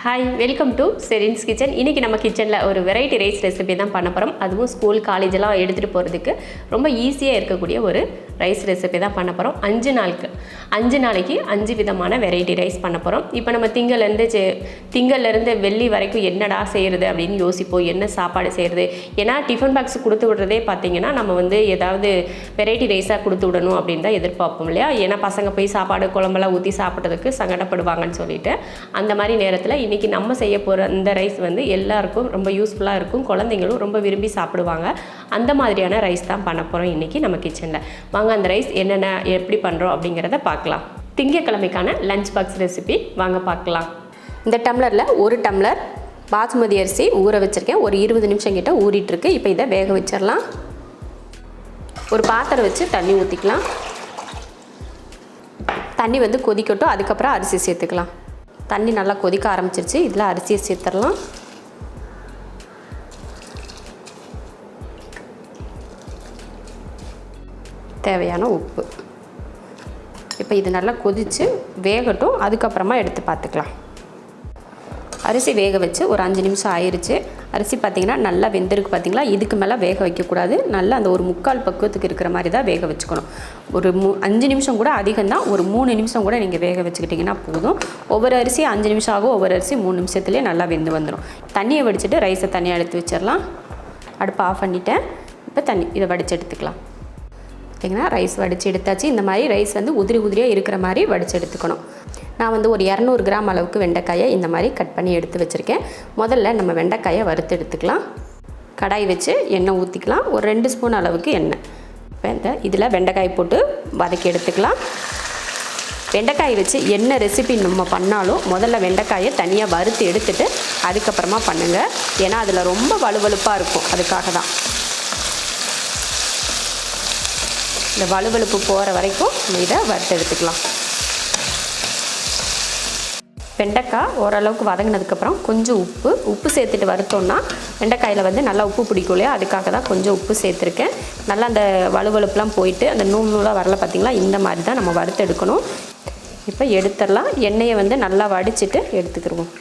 Hi, welcome to Sherin's kitchen. இன்றைக்கி நம்ம கிச்சனில் ஒரு வெரைட்டி ரைஸ் ரெசிபி தான் பண்ண போகிறோம். அதுவும் ஸ்கூல் காலேஜெலாம் எடுத்துகிட்டு போகிறதுக்கு ரொம்ப ஈஸியாக இருக்கக்கூடிய ஒரு ரைஸ் ரெசிபி தான் பண்ண போகிறோம். 5 நாளைக்கு 5 விதமான வெரைட்டி ரைஸ் பண்ண போகிறோம். இப்போ நம்ம திங்கள்லேருந்து வெள்ளி வரைக்கும் என்னடா செய்கிறது அப்படின்னு யோசிப்போம், என்ன சாப்பாடு செய்கிறது. ஏன்னா டிஃபன் பாக்ஸ் கொடுத்து விடுறதே பார்த்திங்கன்னா நம்ம ஏதாவது வெரைட்டி ரைஸாக கொடுத்து விடணும் அப்படின்னு தான் எதிர்பார்ப்போம் இல்லையா. ஏன்னா பசங்க போய் சாப்பாடு குழம்பெல்லாம் ஊற்றி சாப்பிட்றதுக்கு சங்கடப்படுவாங்கன்னு சொல்லிட்டு அந்த மாதிரி நேரத்தில் இன்றைக்கி நம்ம செய்ய போகிற இந்த ரைஸ் எல்லாருக்கும் ரொம்ப யூஸ்ஃபுல்லாக இருக்கும். குழந்தைங்களும் ரொம்ப விரும்பி சாப்பிடுவாங்க. அந்த மாதிரியான ரைஸ் தான் பண்ண போகிறோம் இன்றைக்கி நம்ம கிச்சனில். வாங்க அந்த ரைஸ் என்னென்ன எப்படி பண்ணுறோம் அப்படிங்கிறத பார்க்கலாம். திங்கக்கிழமைக்கான லஞ்ச் பாக்ஸ் ரெசிபி வாங்க பார்க்கலாம். இந்த டம்ளரில் 1 டம்ளர் பாசுமதி அரிசி ஊற வச்சுருக்கேன். ஒரு 20 நிமிஷம் கிட்ட ஊறிட்டுருக்கு. இப்போ இதை வேக வச்சிடலாம். ஒரு பாத்திரம் வச்சு தண்ணி ஊற்றிக்கலாம். தண்ணி கொதிக்கட்டும். அதுக்கப்புறம் அரிசி சேர்த்துக்கலாம். தண்ணி நல்லா கொதிக்க ஆரம்பிச்சிருச்சு. இதில் அரிசியை சேர்த்துடலாம். தேவையான உப்பு. இப்போ இது நல்லா கொதித்து வேகட்டும். அதுக்கப்புறமா எடுத்து பார்த்துக்கலாம். அரிசி வேக வச்சு ஒரு 5 நிமிஷம் ஆயிடுச்சு. அரிசி பார்த்திங்கன்னா நல்லா வெந்திருக்கு. பார்த்திங்களா, இதுக்கு மேலே வேக வைக்கக்கூடாது. நல்லா அந்த ஒரு 3/4 பக்குவத்துக்கு இருக்கிற மாதிரி தான் வேக வச்சுக்கணும். ஒரு 5 நிமிஷம் கூட அதிகம்தான். ஒரு 3 நிமிஷம் கூட நீங்கள் வேக வச்சுக்கிட்டிங்கன்னா போதும். ஒவ்வொரு அரிசி 5 நிமிஷம் ஆகும். ஒவ்வொரு அரிசி 3 நிமிஷத்துலேயே நல்லா வெந்து வந்துடும். தண்ணியை வடிச்சிட்டு ரைஸை தனியாக எடுத்து வச்சிடலாம். அடுப்பை ஆஃப் பண்ணிவிட்டேன். இப்போ இதை வடித்து எடுத்துக்கலாம். பார்த்திங்கன்னா ரைஸ் வடித்து எடுத்தாச்சு. இந்த மாதிரி ரைஸ் உதிரியாக இருக்கிற மாதிரி வடித்து எடுத்துக்கணும். நான் ஒரு 200 கிராம் அளவுக்கு வெண்டைக்காயை இந்த மாதிரி கட் பண்ணி எடுத்து வச்சுருக்கேன். முதல்ல நம்ம வெண்டைக்காயை வறுத்து எடுத்துக்கலாம். கடாய் வச்சு எண்ணெய் ஊற்றிக்கலாம். ஒரு 2 ஸ்பூன் அளவுக்கு எண்ணெய். இப்போ இதில் வெண்டைக்காய் போட்டு வதக்கி எடுத்துக்கலாம். வெண்டைக்காய் வச்சு என்ன ரெசிபி நம்ம பண்ணாலும் முதல்ல வெண்டைக்காயை தனியாக வறுத்து எடுத்துகிட்டு அதுக்கப்புறமா பண்ணுங்கள். ஏன்னா அதில் ரொம்ப வலுவலுப்பாக இருக்கும். அதுக்காக தான் இந்த வலுவலுப்பு போகிற வரைக்கும் இதை வறுத்து எடுத்துக்கலாம். வெண்டைக்காய் ஓரளவுக்கு வதங்கினதுக்கப்புறம் கொஞ்சம் உப்பு சேர்த்துட்டு வறுத்தோன்னா வெண்டைக்காயில் நல்லா உப்பு பிடிக்கும் இல்லையா. அதுக்காக தான் கொஞ்சம் உப்பு சேர்த்துருக்கேன். நல்லா அந்த வலுவலுப்புலாம் போயிட்டு அந்த நூலாக வரல பார்த்திங்களா. இந்த மாதிரி தான் நம்ம வறுத்து எடுக்கணும். இப்போ எடுத்துடலாம். எண்ணெயை நல்லா வடிச்சிட்டு எடுத்துக்கிடுவோம்.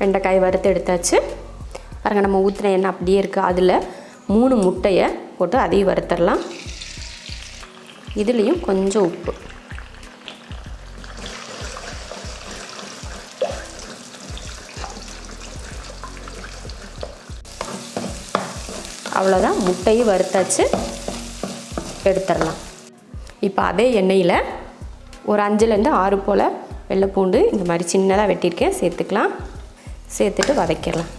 வெண்டைக்காய் வறுத்து எடுத்தாச்சு. பாருங்கள், நம்ம ஊற்றின எண்ணெய் அப்படியே இருக்குது. அதில் 3 முட்டையை போட்டு அதையும் வறுத்துடலாம். இதுலேயும் கொஞ்சம் உப்பு. அவ்வளோதான், முட்டையும் வறுத்தாச்சு. எடுத்துடலாம். இப்போ அதே எண்ணெயில் ஒரு 5லேருந்து 6 போல் வெள்ளை பூண்டு இந்த மாதிரி சின்னதாக வெட்டியிருக்கேன், சேர்த்துக்கலாம். சேர்த்துட்டு வதக்கிடலாம்.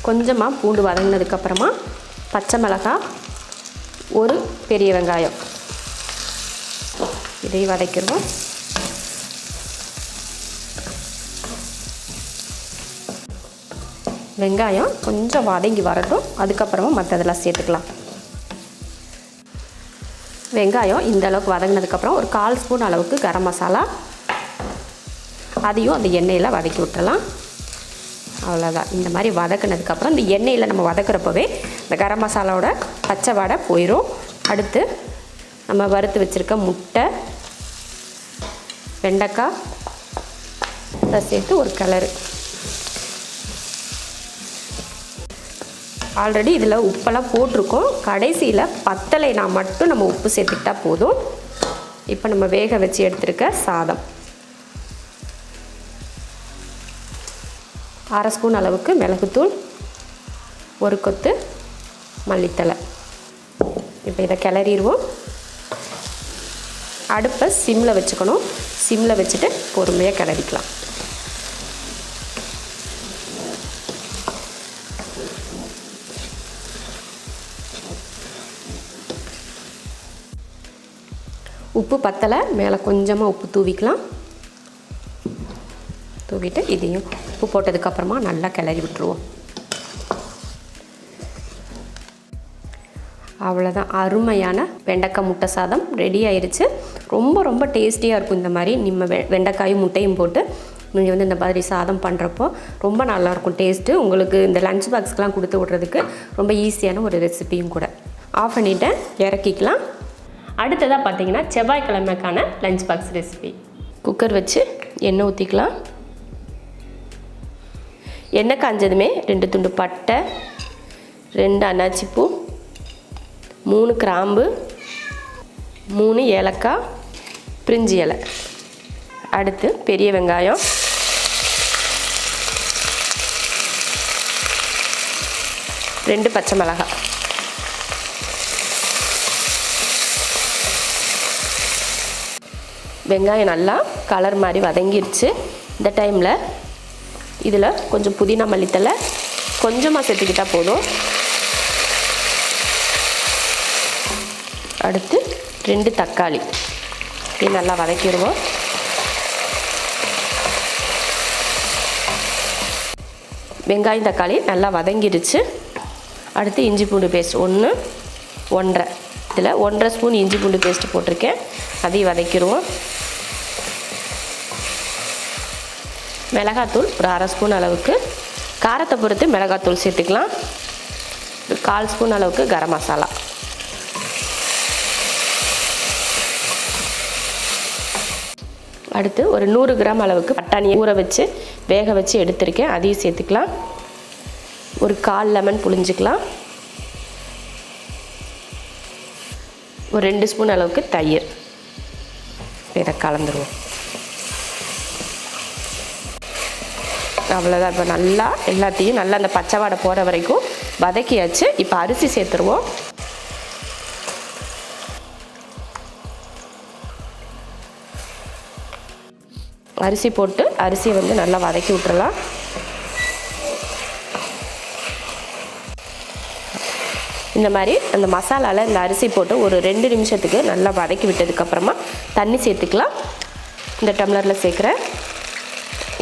கொஞ்சமாக பூண்டு வதங்கினதுக்கப்புறமா பச்சை மிளகாய், ஒரு பெரிய வெங்காயம் இதையும் வதக்கிடுவோம். வெங்காயம் கொஞ்சம் வதங்கி வரட்டும். அதுக்கப்புறமா மற்றதெல்லாம் சேர்த்துக்கலாம். வெங்காயம் இந்த அளவுக்கு வதங்கினதுக்கப்புறம் ஒரு 1/4 ஸ்பூன் அளவுக்கு கரம் மசாலா, அதையும் அந்த எண்ணெயில் வதக்கி விட்டுறலாம். அவ்வளோதான். இந்த மாதிரி வதக்கினதுக்கப்புறம் இந்த எண்ணெயில் நம்ம வதக்கிறப்பவே இந்த கரம் மசாலாவோட பச்சை வாடை போயிடும். அடுத்து நம்ம வறுத்து வச்சுருக்க முட்டை, வெண்டைக்காய் இதை சேர்த்து ஒரு கலரு. ஆல்ரெடி இதில் உப்பெல்லாம் போட்டிருக்கோம். கடைசியில் பத்தலைனா மட்டும் நம்ம உப்பு சேர்த்துக்கிட்டா போதும். இப்போ நம்ம வேக வச்சு எடுத்துருக்க சாதம், 1/2 ஸ்பூன் அளவுக்கு மிளகுத்தூள், ஒரு கொத்து மல்லித்தலை. இப்போ இதை கிளறிடுவோம். அடுப்பை சிம்மில் வச்சுக்கணும். சிம்மில் வச்சுட்டு பொறுமையாக கிளறிக்கலாம். உப்பு பத்தலை, மேலே கொஞ்சமாக உப்பு தூவிக்கலாம். தூவிட்டு இதையும் உப்பு போட்டதுக்கப்புறமா நல்லா கிளறி விட்டுருவோம். அவ்வளோதான், அருமையான வெண்டைக்காய் முட்டை சாதம் ரெடி ஆயிடுச்சு. ரொம்ப டேஸ்டியாக இருக்கும். இந்த மாதிரி நம்ம வெண்டைக்காயும் முட்டையும் போட்டு நீங்கள் இந்த மாதிரி சாதம் பண்ணுறப்போ ரொம்ப நல்லாயிருக்கும் டேஸ்ட்டு. உங்களுக்கு இந்த லஞ்ச் பாக்ஸ்க்கெலாம் கொடுத்து விட்றதுக்கு ரொம்ப ஈஸியான ஒரு ரெசிபியும் கூட. ஆஃப் பண்ணிவிட்டேன், இறக்கிக்கலாம். அடுத்ததாக பார்த்தீங்கன்னா செவ்வாய்க்கிழமைக்கான லஞ்ச் பாக்ஸ் ரெசிபி. குக்கர் வச்சு எண்ணெய் ஊற்றிக்கலாம். எண்ணெய் காஞ்சதுமே 2 துண்டு பட்டை, 2 அன்னாச்சிப்பூ, 3 கிராம்பு, 3 ஏலக்காய், பிரிஞ்சி இலை, அடுத்து பெரிய வெங்காயம், 2 பச்சை மிளகாய். வெங்காயம் நல்லா கலர் மாதிரி வதங்கிடுச்சு. இந்த டைமில் இதில் கொஞ்சம் புதினா மல்லித்தலை கொஞ்சமாக சேர்த்துக்கிட்டால் போதும். அடுத்து 2 தக்காளி இது நல்லா வதக்கிடுவோம். வெங்காயம் தக்காளி நல்லா வதங்கிடுச்சு. அடுத்து இஞ்சி பூண்டு பேஸ்ட் 1, 1.5 இதில் 1.5 ஸ்பூன் இஞ்சி பூண்டு பேஸ்ட் போட்டிருக்கேன். அதையும் வதக்கிடுவோம். மிளகாத்தூள் ஒரு 1/2 ஸ்பூன் அளவுக்கு, காரத்தை பொறுத்து மிளகாத்தூள் சேர்த்துக்கலாம். 1/4 ஸ்பூன் அளவுக்கு கரம் மசாலா. அடுத்து ஒரு 100 கிராம் அளவுக்கு பட்டாணியை ஊற வச்சு வேக வச்சு எடுத்திருக்கேன், அதையும் சேர்த்துக்கலாம். ஒரு 1/4 லெமன் புழிஞ்சிக்கலாம். ஒரு 2 ஸ்பூன் அளவுக்கு தயிர். இதை கலந்துருவோம். அவ்வளோதான். இப்போ நல்லா எல்லாத்தையும் நல்லா அந்த பச்சை வாடை போகிற வரைக்கும் வதக்கியாச்சு. இப்போ அரிசி சேர்த்துருவோம். அரிசி போட்டு அரிசியை வந்து நல்லா வதக்கி விட்டுறலாம். இந்த மாதிரி அந்த மசாலாவில் இந்த அரிசி போட்டு ஒரு 2 நிமிஷத்துக்கு நல்லா வதக்கி விட்டதுக்கப்புறமா தண்ணி சேர்த்துக்கலாம். இந்த டம்ளரில் சேர்க்குறேன்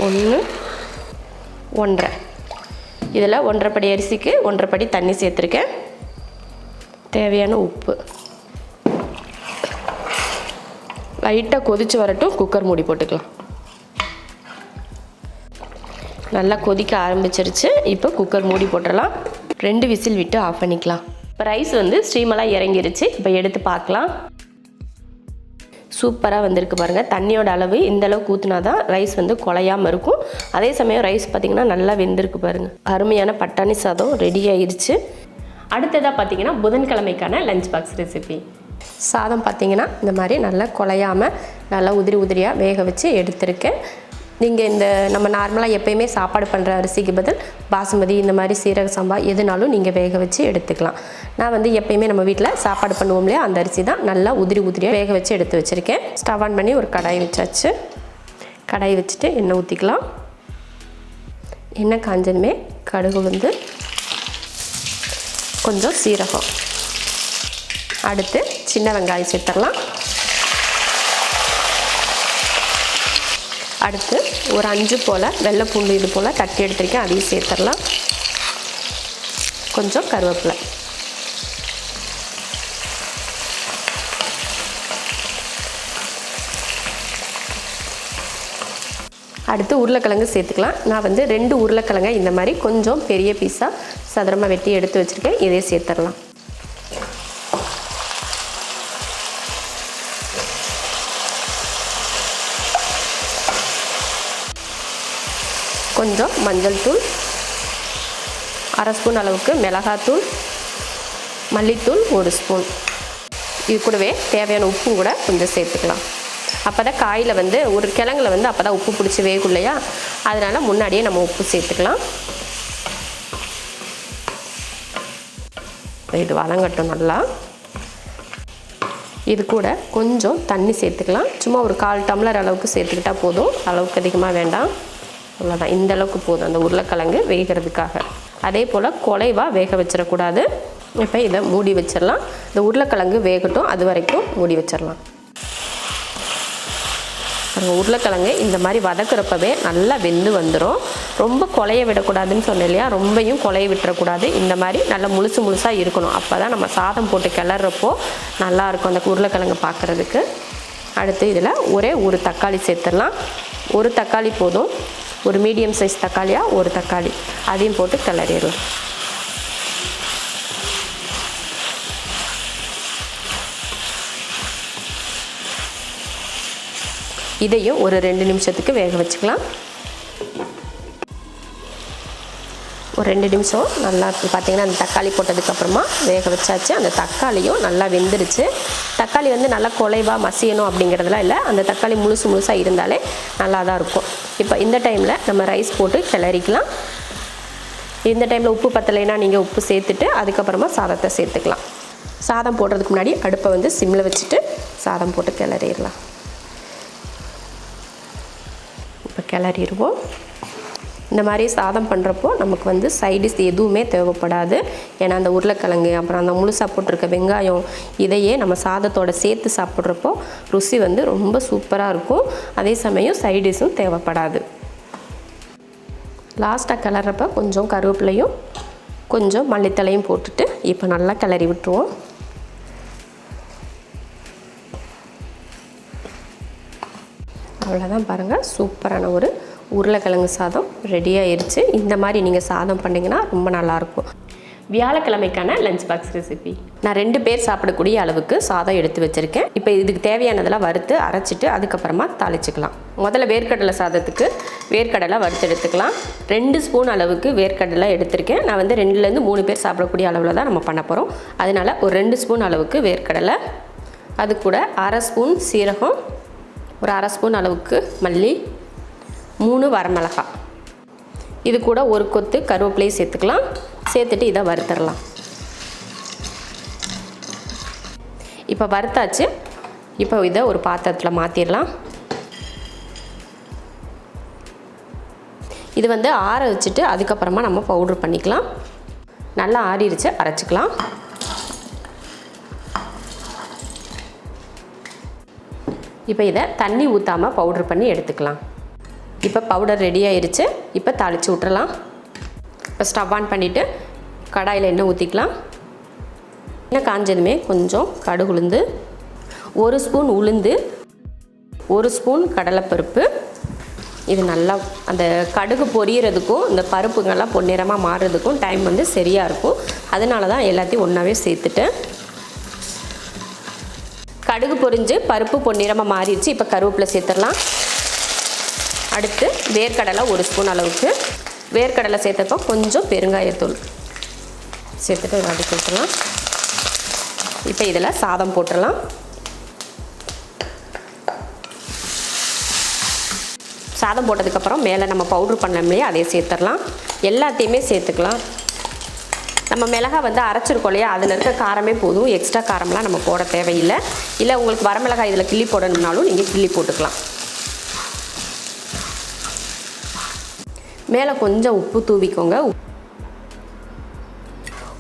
1, 1.5 இதில் 1.5 படி அரிசிக்கு 1.5 படி தண்ணி சேர்த்துருக்கேன். தேவையான உப்பு. லைட்டாக கொதித்து வரட்டும், குக்கர் மூடி போட்டுக்கலாம். நல்லா கொதிக்க ஆரம்பிச்சிருச்சு. இப்போ குக்கர் மூடி போட்டுடலாம். 2 விசில் விட்டு ஆஃப் பண்ணிக்கலாம். இப்போ ரைஸ் வந்து ஸ்டீமெல்லாம் இறங்கிருச்சு. இப்போ எடுத்து பார்க்கலாம். சூப்பராக வந்திருக்கு பாருங்கள். தண்ணியோட அளவு இந்த அளவுக்கு ஊற்றினா தான் ரைஸ் வந்து குலையாமல் இருக்கும். அதே சமயம் ரைஸ் பார்த்திங்கன்னா நல்லா வெந்திருக்கு பாருங்கள். அருமையான பட்டாணி சாதம் ரெடி ஆயிடுச்சு. அடுத்ததாக பார்த்திங்கன்னா புதன்கிழமைக்கான லஞ்ச் பாக்ஸ் ரெசிபி. சாதம் பார்த்திங்கன்னா இந்த மாதிரி நல்லா குலையாமல் நல்லா உதிரி உதிரியாக வேக வச்சு எடுத்திருக்கேன். நீங்கள் இந்த நம்ம நார்மலாக எப்போயுமே சாப்பாடு பண்ணுற அரிசிக்கு பதில் பாசுமதி இந்த மாதிரி சீரக சம்பா எதுனாலும் நீங்கள் வேக வச்சு எடுத்துக்கலாம். நான் வந்து எப்போயுமே நம்ம வீட்டில் சாப்பாடு பண்ணுவோம் இல்லையா, அந்த அரிசி தான் நல்லா உதிரி உதிரியாக வேக வச்சு எடுத்து வச்சுருக்கேன். ஸ்டவ் ஆன் பண்ணி ஒரு கடாய் வச்சாச்சு. கடாய் வச்சுட்டு எண்ணெய் ஊற்றிக்கலாம். எண்ணெய் காஞ்சதுமே கடுகு வந்து கொஞ்சம் சீரகம், அடுத்து சின்ன வெங்காயம் சேர்த்துடலாம். அடுத்து ஒரு 5 போல் வெள்ளை பூண்டு இது போல் தட்டி எடுத்துருக்கேன், அதையும் சேர்த்துடலாம். கொஞ்சம் கருவேப்பிலை. அடுத்து உருளைக்கிழங்கு சேர்த்துக்கலாம். நான் வந்து 2 உருளைக்கிழங்கை இந்த மாதிரி கொஞ்சம் பெரிய பீஸாக சதுரமாக வெட்டி எடுத்து வச்சுருக்கேன், இதே சேர்த்துடலாம். கொஞ்சம் மஞ்சள் தூள், 1/2 ஸ்பூன் அளவுக்கு மிளகாத்தூள், மல்லித்தூள் 1 ஸ்பூன். இது கூடவே தேவையான உப்பு கூட கொஞ்சம் சேர்த்துக்கலாம். அப்போ தான் காயில் வந்து ஒரு கிழங்குல வந்து அப்போ தான் உப்பு பிடிச்சி வேகும் இல்லையா, அதனால் முன்னாடியே நம்ம உப்பு சேர்த்துக்கலாம். இது வதங்கட்டும் நல்லா. இது கூட கொஞ்சம் தண்ணி சேர்த்துக்கலாம். சும்மா ஒரு 1/4 டம்ளர் அளவுக்கு சேர்த்துக்கிட்டால் போதும், அளவுக்கு அதிகமாக வேண்டாம். அவ்வளோதான், இந்த அளவுக்கு போதும் அந்த உருளைக்கிழங்கு வேகிறதுக்காக. அதே போல் குலைவாக வேக வச்சிடக்கூடாது. இப்போ இதை மூடி வச்சிடலாம். இந்த உருளைக்கிழங்கு வேகட்டும், அது வரைக்கும் மூடி வச்சிடலாம். உருளைக்கிழங்கு இந்த மாதிரி வதக்குறப்பவே நல்லா வெந்து வந்துடும். ரொம்ப குலைய விடக்கூடாதுன்னு சொன்னேன் இல்லையா, ரொம்பையும் குலைய விட்டுறக்கூடாது. இந்த மாதிரி நல்லா முழுசாக இருக்கணும். அப்போ தான் நம்ம சாதம் போட்டு கிளறப்போ நல்லாயிருக்கும் அந்த உருளைக்கிழங்கு பார்க்குறதுக்கு. அடுத்து இதில் ஒரே ஒரு தக்காளி சேர்த்துடலாம். ஒரு தக்காளி போதும். ஒரு மீடியம் சைஸ் தக்காளியாக ஒரு தக்காளி, அதையும் போட்டு கிளறிடலாம். இதையும் ஒரு 2 நிமிஷத்துக்கு வேக வச்சுக்கலாம். ஒரு 2 நிமிஷம் நல்லா பார்த்திங்கன்னா அந்த தக்காளி போட்டதுக்கப்புறமா வேக வச்சாச்சு. அந்த தக்காளியும் நல்லா வெந்துருச்சு. தக்காளி வந்து நல்லா குலைவாக மசியணும் அப்படிங்கிறதுலாம் இல்லை. அந்த தக்காளி முழுசாக இருந்தாலே நல்லா தான் இருக்கும். இப்போ இந்த டைமில் நம்ம ரைஸ் போட்டு கிளறிக்கலாம். இந்த டைமில் உப்பு பத்தலைன்னா நீங்கள் உப்பு சேர்த்துட்டு அதுக்கப்புறமா சாதத்தை சேர்த்துக்கலாம். சாதம் போடுறதுக்கு முன்னாடி அடுப்பை வந்து சிம்மில் வச்சுட்டு சாதம் போட்டு கிளறிடலாம். இப்போ கிளறிடுவோம். இந்த மாதிரி சாதம் பண்ணுறப்போ நமக்கு வந்து சைடிஷ் எதுவுமே தேவைப்படாது. ஏன்னா அந்த உருளைக்கிழங்கு அப்புறம் அந்த முழுசாக போட்டிருக்க வெங்காயம் இதையே நம்ம சாதத்தோடு சேர்த்து சாப்பிட்றப்போ ருசி வந்து ரொம்ப சூப்பராக இருக்கும். அதே சமயம் சைடிஷும் தேவைப்படாது. லாஸ்ட்டாக கிளறப்ப கொஞ்சம் கருவேப்பிலையும் கொஞ்சம் மல்லித்தலையும் போட்டுட்டு இப்போ நல்லா கிளறி விட்டுருவோம். அவ்வளோதான் பாருங்கள், சூப்பரான ஒரு உருளைக்கிழங்கு சாதம் ரெடி ஆயிடுச்சு. இந்த மாதிரி நீங்கள் சாதம் பண்ணிங்கன்னா ரொம்ப நல்லாயிருக்கும். வியாழக்கிழமைக்கான லஞ்ச் பாக்ஸ் ரெசிபி. நான் 2 பேர் சாப்பிடக்கூடிய அளவுக்கு சாதம் எடுத்து வச்சுருக்கேன். இப்போ இதுக்கு தேவையானதெல்லாம் வறுத்து அரைச்சிட்டு அதுக்கப்புறமா தாளிச்சிக்கலாம். முதல்ல வேர்க்கடலை சாதத்துக்கு வேர்க்கடலை வறுத்து எடுத்துக்கலாம். 2 ஸ்பூன் அளவுக்கு வேர்க்கடலை எடுத்திருக்கேன். நான் வந்து 2லேருந்து 3 பேர் சாப்பிடக்கூடிய அளவில் தான் நம்ம பண்ண போகிறோம். அதனால் ஒரு 2 ஸ்பூன் அளவுக்கு வேர்க்கடலை, அது கூட 1/2 ஸ்பூன் சீரகம், ஒரு 1/2 ஸ்பூன் அளவுக்கு மல்லி, 3 வரமிளகாய், இது கூட ஒரு கொத்து கருவேப்பிலையை சேர்த்துக்கலாம். சேர்த்துட்டு இதை வறுத்துடலாம். இப்போ வறுத்தாச்சு. இப்போ இதை ஒரு பாத்திரத்தில் மாற்றிடலாம். இது வந்து ஆற வச்சுட்டு அதுக்கப்புறமா நம்ம பவுட்ரு பண்ணிக்கலாம். நல்லா ஆறிடுச்சு, அரைச்சிக்கலாம். இப்போ இதை தண்ணி ஊற்றாமல் பவுட்ரு பண்ணி எடுத்துக்கலாம். இப்போ பவுடர் ரெடி ஆயிடுச்சு. இப்போ தாளித்து விட்டுறலாம். இப்போ ஸ்டவ் ஆன் பண்ணிவிட்டு கடாயில் எண்ணெய் ஊற்றிக்கலாம். எண்ணெய் காஞ்சதுமே கொஞ்சம் கடுகு உளுந்து, 1 ஸ்பூன் உளுந்து, 1 ஸ்பூன் கடலைப்பருப்பு. இது நல்லா அந்த கடுகு பொரியறதுக்கும் இந்த பருப்புங்கள்லாம் பொன்னிறமாக மாறுறதுக்கும் டைம் வந்து சரியாக இருக்கும். அதனால தான் எல்லாத்தையும் ஒன்றாவே சேர்த்துட்டேன். கடுகு பொரிஞ்சு பருப்பு பொன்னிறமாக மாறிடுச்சு. இப்போ கருவேப்பிலை சேர்த்துடலாம். அடுத்து வேர்க்கடலை 1 ஸ்பூன் அளவுக்கு. வேர்க்கடலை சேர்த்தப்போ கொஞ்சம் பெருங்காயத்தூள் சேர்த்துட்டு வதக்கி விட்டுலாம். இப்போ இதில் சாதம் போட்டுடலாம். சாதம் போட்டதுக்கப்புறம் மேலே நம்ம பவுட்ரு பண்ணோம்லையே அதையே சேர்த்துடலாம். எல்லாத்தையுமே சேர்த்துக்கலாம். நம்ம மிளகாய் வந்து அரைச்சிருக்கோம் இல்லையா, அதில் இருக்க காரமே போதும். எக்ஸ்ட்ரா காரம்லாம் நம்ம போட தேவையில்லை. இல்லை உங்களுக்கு வரமிளகாய் இதில் கிள்ளி போடணும்னாலும் நீங்கள் கிள்ளி போட்டுக்கலாம். மேலே கொஞ்சம் உப்பு தூவிக்கோங்க.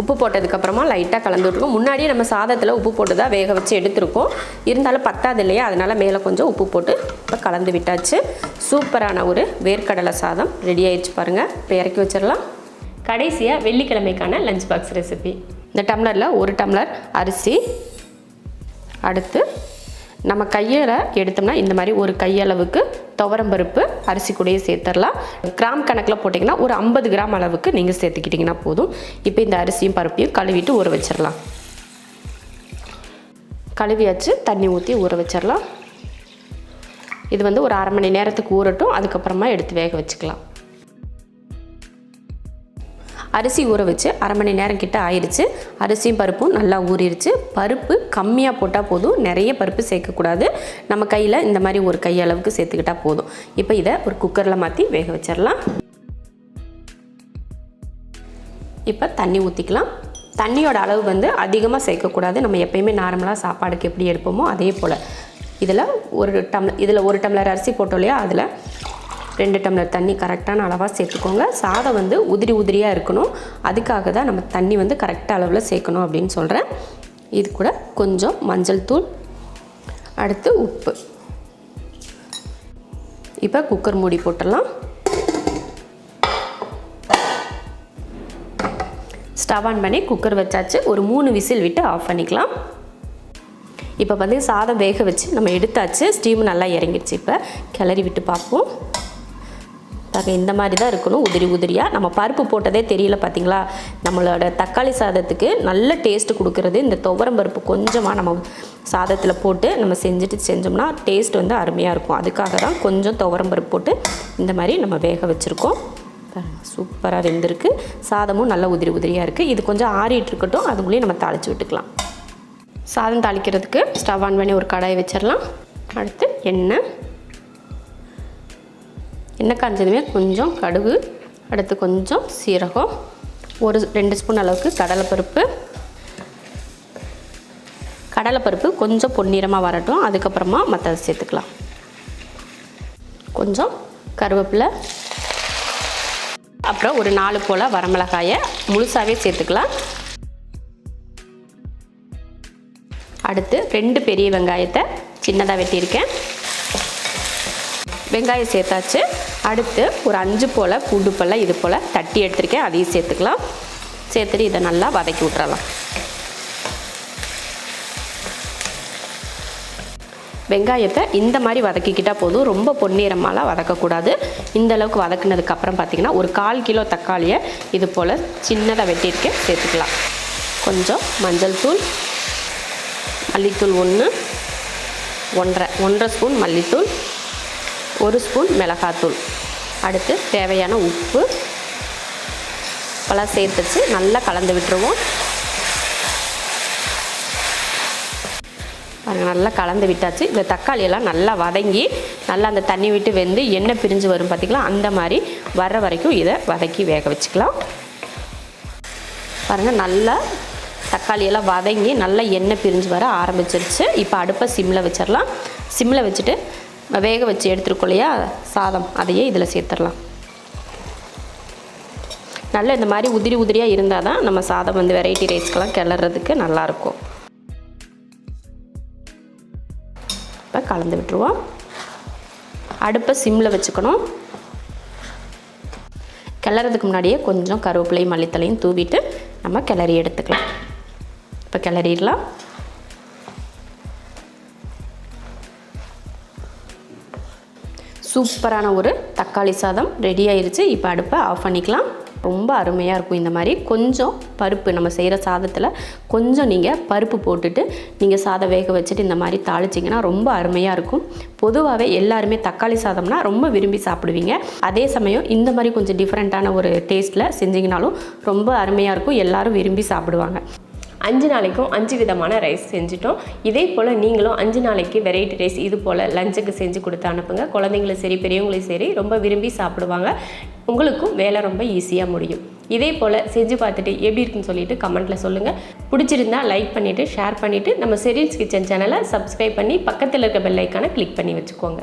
உப்பு போட்டதுக்கப்புறமா லைட்டாக கலந்து விட்ருக்கோம். முன்னாடியே நம்ம சாதத்தில் உப்பு போட்டு தான் வேக வச்சு எடுத்துருக்கோம். இருந்தாலும் பத்தாது இல்லையா, அதனால் மேலே கொஞ்சம் உப்பு போட்டு இப்போ கலந்து விட்டாச்சு. சூப்பரான ஒரு வேர்க்கடலை சாதம் ரெடி ஆயிடுச்சு பாருங்கள். இப்போ இறக்கி வச்சிடலாம். கடைசியாக வெள்ளிக்கிழமைக்கான லஞ்ச் பாக்ஸ் ரெசிபி. இந்த டம்ளரில் 1 டம்ளர் அரிசி, அடுத்து நம்ம கையில் எடுத்தோம்னா இந்த மாதிரி ஒரு கையளவுக்கு துவரம்பருப்பு அரிசி கூடயே சேர்த்துடலாம். கிராம் கணக்கில் போட்டிங்கன்னா ஒரு 50 கிராம் அளவுக்கு நீங்கள் சேர்த்துக்கிட்டிங்கன்னா போதும். இப்போ இந்த அரிசியும் பருப்பையும் கழுவிட்டு ஊற வச்சிடலாம். கழுவியாச்சு, தண்ணி ஊற்றி ஊற வச்சிடலாம். இது வந்து ஒரு 1/2 மணி நேரத்துக்கு ஊறட்டும். அதுக்கப்புறமா எடுத்து வேக வச்சுக்கலாம். அரிசி ஊற வச்சு 1/2 மணி நேரம் கிட்ட ஆயிடுச்சு. அரிசியும் பருப்பும் நல்லா ஊறிடுச்சு. பருப்பு கம்மியாக போட்டால் போதும், நிறைய பருப்பு சேர்க்கக்கூடாது. நம்ம கையில் இந்த மாதிரி ஒரு கை அளவுக்கு சேர்த்துக்கிட்டால் போதும். இப்போ இதை ஒரு குக்கரில் மாற்றி வேக வச்சிடலாம். இப்போ தண்ணி ஊற்றிக்கலாம். தண்ணியோட அளவு வந்து அதிகமாக சேர்க்கக்கூடாது. நம்ம எப்பயுமே நார்மலாக சாப்பாடுக்கு எப்படி எடுப்போமோ அதே போல். இதில் ஒரு டம்ளர் அரிசி போட்டோம் இல்லையா, அதில் 2 டம்ளர் தண்ணி கரெக்டான அளவாக சேர்த்துக்கோங்க. சாதம் வந்து உதிரியாக இருக்கணும். அதுக்காக தான் நம்ம தண்ணி வந்து கரெக்டாக அளவில் சேர்க்கணும் அப்படின்னு சொல்கிறேன். இது கூட கொஞ்சம் மஞ்சள் தூள், அடுத்து உப்பு. இப்போ குக்கர் மூடி போட்டுடலாம். ஸ்டவ் ஆன் பண்ணி குக்கர் வச்சாச்சு. ஒரு 3 விசில் விட்டு ஆஃப் பண்ணிக்கலாம். இப்போ வந்து சாதம் வேக வச்சு நம்ம எடுத்தாச்சு. ஸ்டீம் நல்லா இறங்கிடுச்சு. இப்போ கிளறி விட்டு பார்ப்போம். இந்த மாதிரி தான் இருக்கணும், உதிரி உதிரியாக. நம்ம பருப்பு போட்டதே தெரியல பார்த்தீங்களா? நம்மளோட தக்காளி சாதத்துக்கு நல்ல டேஸ்ட்டு கொடுக்குறது இந்த துவரம் பருப்பு கொஞ்சமாக நம்ம சாதத்தில் போட்டு நம்ம செஞ்சோம்னா டேஸ்ட் வந்து அருமையாக இருக்கும். அதுக்காக தான் கொஞ்சம் துவரம் பருப்பு போட்டு இந்த மாதிரி நம்ம வேக வச்சுருக்கோம். சூப்பராக வெந்திருக்கு. சாதமும் நல்லா உதிரி உதிரியாக இருக்குது. இது கொஞ்சம் ஆறிட்டு இருக்கட்டும், அதுக்குள்ளேயே நம்ம தாளித்து விட்டுக்கலாம். சாதம் தாளிக்கிறதுக்கு ஸ்டவ் ஆன் பண்ணி ஒரு கடாயை வச்சிடலாம். அடுத்து எண்ணெய் காஞ்சதுமே கொஞ்சம் கடுகு, அடுத்து கொஞ்சம் சீரகம், ஒரு 2 ஸ்பூன் அளவுக்கு கடலைப்பருப்பு கொஞ்சம் பொன்னிறமாக வரட்டும். அதுக்கப்புறமா மற்றதை சேர்த்துக்கலாம். கொஞ்சம் கருவேப்பிலை, அப்புறம் ஒரு 4 போல் வரமிளகாயை முழுசாகவே சேர்த்துக்கலாம். அடுத்து 2 பெரிய வெங்காயத்தை சின்னதாக வெட்டியிருக்கேன். வெங்காயம் சேர்த்தாச்சு. அடுத்து ஒரு 5 போல் பூண்டு பல்லை இது போல் தட்டி எடுத்துருக்கேன், அதையும் சேர்த்துக்கலாம். சேர்த்துட்டு இதை நல்லா வதக்கி விட்றலாம். வெங்காயத்தை இந்த மாதிரி வதக்கிக்கிட்டால் போதும், ரொம்ப பொன்னிறமாலாம் வதக்கக்கூடாது. இந்த அளவுக்கு வதக்குனதுக்கப்புறம் பார்த்திங்கன்னா ஒரு 1/4 கிலோ தக்காளியை இது போல் சின்னதாக வெட்டியிருக்கேன், சேர்த்துக்கலாம். கொஞ்சம் மஞ்சள் தூள், மல்லித்தூள் 1 ஸ்பூன் மல்லித்தூள், 1 ஸ்பூன் மிளகாத்தூள், அடுத்து தேவையான உப்பு பழம் சேர்த்துச்சு நல்லா கலந்து விட்டுருவோம். பாருங்கள், நல்லா கலந்து விட்டாச்சு. இந்த தக்காளியெல்லாம் நல்லா வதங்கி நல்லா அந்த தண்ணி விட்டு வெந்து எண்ணெய் பிரிஞ்சு வரும் பார்த்திங்களா? அந்த மாதிரி வர்ற வரைக்கும் இதை வதக்கி வேக வச்சுக்கலாம். பாருங்கள், நல்லா தக்காளியெல்லாம் வதங்கி நல்லா எண்ணெய் பிரிஞ்சு வர ஆரம்பிச்சிருச்சு. இப்போ அடுப்பை சிம்மில் வச்சிடலாம். சிம்மில் வச்சுட்டு வேக வச்சு எடுத்துருக்கோம் இல்லையா சாதம், அதையே இதில் சேர்த்துடலாம். நல்லா இந்த மாதிரி உதிரி உதிரியாக இருந்தால் தான் நம்ம சாதம் வந்து வெரைட்டி ரைஸ்க்கெலாம் கிளறதுக்கு நல்லாயிருக்கும். இப்போ கலந்து விட்டுருவோம். அடுப்பை சிம்மில் வச்சுக்கணும். கிளறதுக்கு முன்னாடியே கொஞ்சம் கருவேப்பிலையும் மல்லித்தலையும் தூவிட்டு நம்ம கிளறி எடுத்துக்கலாம். இப்போ கிளறிடலாம். சூப்பரான ஒரு தக்காளி சாதம் ரெடி ஆயிடுச்சு. இப்போ அடுப்பை ஆஃப் பண்ணிக்கலாம். ரொம்ப அருமையாக இருக்கும். இந்த மாதிரி கொஞ்சம் பருப்பு நம்ம செய்கிற சாதத்தில் கொஞ்சம் நீங்கள் பருப்பு போட்டுட்டு நீங்கள் சாதம் வேக வச்சுட்டு இந்த மாதிரி தாளிச்சிங்கன்னா ரொம்ப அருமையாக இருக்கும். பொதுவாகவே எல்லாருமே தக்காளி சாதம்னா ரொம்ப விரும்பி சாப்பிடுவீங்க. அதே சமயம் இந்த மாதிரி கொஞ்சம் டிஃப்ரெண்ட்டான ஒரு டேஸ்ட்டில் செஞ்சிங்கனாலும் ரொம்ப அருமையாக இருக்கும். எல்லோரும் விரும்பி சாப்பிடுவாங்க. 5 நாளைக்கும் 5 விதமான ரைஸ் செஞ்சுட்டோம். இதே போல் நீங்களும் 5 நாளைக்கு வெரைட்டி ரைஸ் இது போல் லஞ்சுக்கு செஞ்சு கொடுத்து அனுப்புங்க. குழந்தைங்களும் சரி பெரியவங்களையும் சரி ரொம்ப விரும்பி சாப்பிடுவாங்க. உங்களுக்கும் வேலை ரொம்ப ஈஸியாக முடியும். இதே போல் செஞ்சு பார்த்துட்டு எப்படி இருக்குன்னு சொல்லிட்டு கமெண்ட்டில் சொல்லுங்கள். பிடிச்சிருந்தா லைக் பண்ணிவிட்டு ஷேர் பண்ணிவிட்டு நம்ம ஷெரின்ஸ் கிச்சன் சேனலை சப்ஸ்கிரைப் பண்ணி பக்கத்தில் இருக்க பெல் ஐக்கானை கிளிக் பண்ணி வச்சுக்கோங்க.